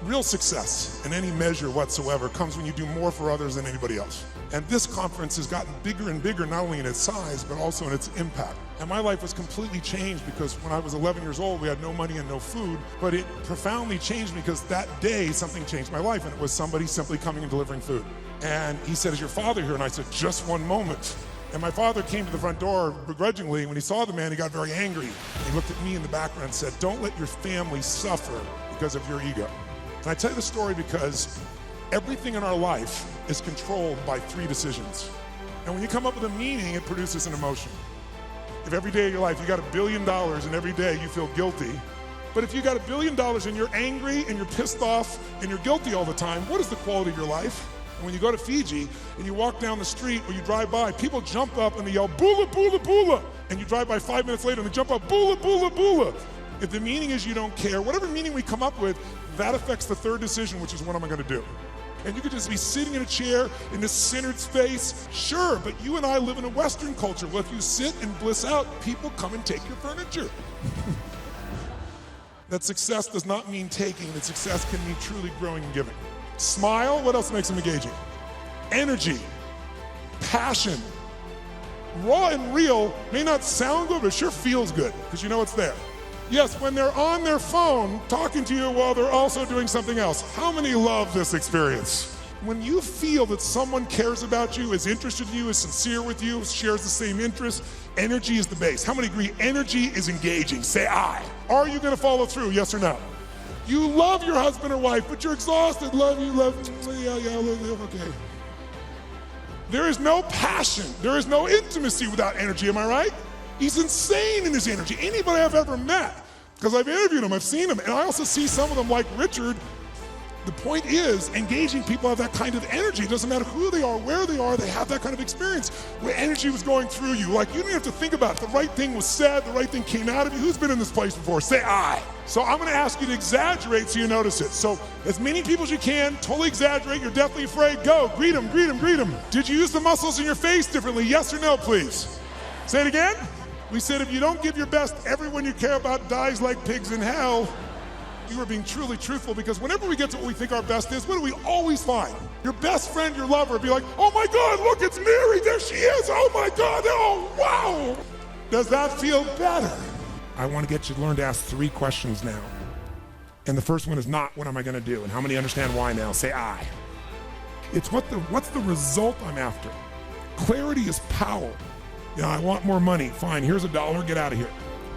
Real success in any measure whatsoever comes when you do more for others than anybody else. And this conference has gotten bigger and bigger, not only in its size, but also in its impact. And my life was completely changed because when I was 11 years old, we had no money and no food, but it profoundly changed because that day something changed my life, and it was somebody simply coming and delivering food. And he said, "Is your father here?" And I said, "Just one moment." And my father came to the front door begrudgingly. When he saw the man, he got very angry. He looked at me in the background and said, "Don't let your family suffer because of your ego." And I tell you the story because everything in our life is controlled by 3 decisions. And when you come up with a meaning, it produces an emotion. If every day of your life you got $1 billion and every day you feel guilty, but if you got $1 billion and you're angry and you're pissed off and you're guilty all the time, what is the quality of your life? And when you go to Fiji and you walk down the street or you drive by, people jump up and they yell, "Bula, bula, bula." And you drive by 5 minutes later and they jump up, "Bula, bula, bula." If the meaning is you don't care, whatever meaning we come up with, that affects the 3rd decision, which is what am I gonna do? And you could just be sitting in a chair in this centered space, sure, but you and I live in a Western culture. Well, if you sit and bliss out, people come and take your furniture. That success does not mean taking, that success can mean truly growing and giving. Smile, what else makes them engaging? Energy, passion. Raw and real may not sound good, but it sure feels good, because you know it's there. Yes, when they're on their phone talking to you while they're also doing something else. How many love this experience? When you feel that someone cares about you, is interested in you, is sincere with you, shares the same interests, energy is the base. How many agree energy is engaging? Say aye. Are you gonna follow through, yes or no? You love your husband or wife, but you're exhausted. Love you, okay. There is no passion, there is no intimacy without energy, am I right? He's insane in his energy. Anybody I've ever met, because I've interviewed him, I've seen him, and I also see some of them like Richard. The point is, engaging people have that kind of energy. It doesn't matter who they are, where they are, they have that kind of experience where energy was going through you. Like, you don't have to think about it. The right thing was said, the right thing came out of you. Who's been in this place before? Say aye. So I'm gonna ask you to exaggerate so you notice it. So as many people as you can, totally exaggerate. You're definitely afraid, go, greet them, greet them, greet them. Did you use the muscles in your face differently? Yes or no, please? Say it again. We said if you don't give your best, everyone you care about dies like pigs in hell. You are being truly truthful, because whenever we get to what we think our best is, what do we always find? Your best friend, your lover, be like, "Oh my God, look, it's Mary, there she is, oh my God, oh wow." Does that feel better? I want to get you to learn to ask 3 questions now. And the first one is not, what am I gonna do? And how many understand why now? Say aye. It's what's the result I'm after? Clarity is power. Yeah, I want more money, fine, here's $1, get out of here.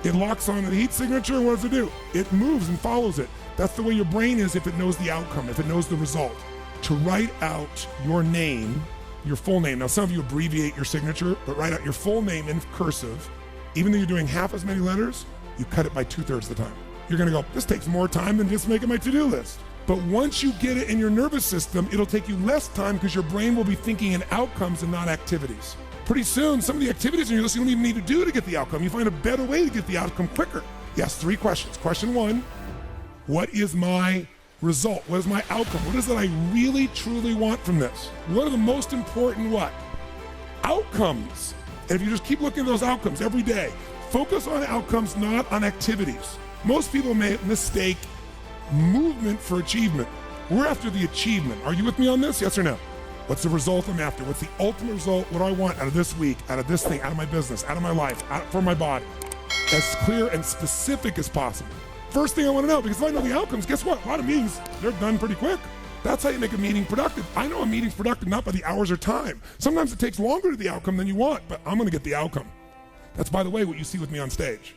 It locks on the heat signature, and what does it do? It moves and follows it. That's the way your brain is if it knows the outcome, if it knows the result. To write out your name, your full name. Now, some of you abbreviate your signature, but write out your full name in cursive. Even though you're doing half as many letters, you cut it by 2/3 the time. You're gonna go, this takes more time than just making my to-do list. But once you get it in your nervous system, it'll take you less time because your brain will be thinking in outcomes and not activities. Pretty soon, some of the activities in your list you don't even need to do to get the outcome. You find a better way to get the outcome quicker. Yes, 3 questions. Question 1, what is my result? What is my outcome? What is it I really, truly want from this? What are the most important what? Outcomes. And if you just keep looking at those outcomes every day, focus on outcomes, not on activities. Most people mistake movement for achievement. We're after the achievement. Are you with me on this? Yes or no? What's the result I'm after? What's the ultimate result? What do I want out of this week, out of this thing, out of my business, out of my life, for my body? As clear and specific as possible. First thing I want to know, because if I know the outcomes, guess what? A lot of meetings, they're done pretty quick. That's how you make a meeting productive. I know a meeting's productive not by the hours or time. Sometimes it takes longer to the outcome than you want, but I'm going to get the outcome. That's, by the way, what you see with me on stage.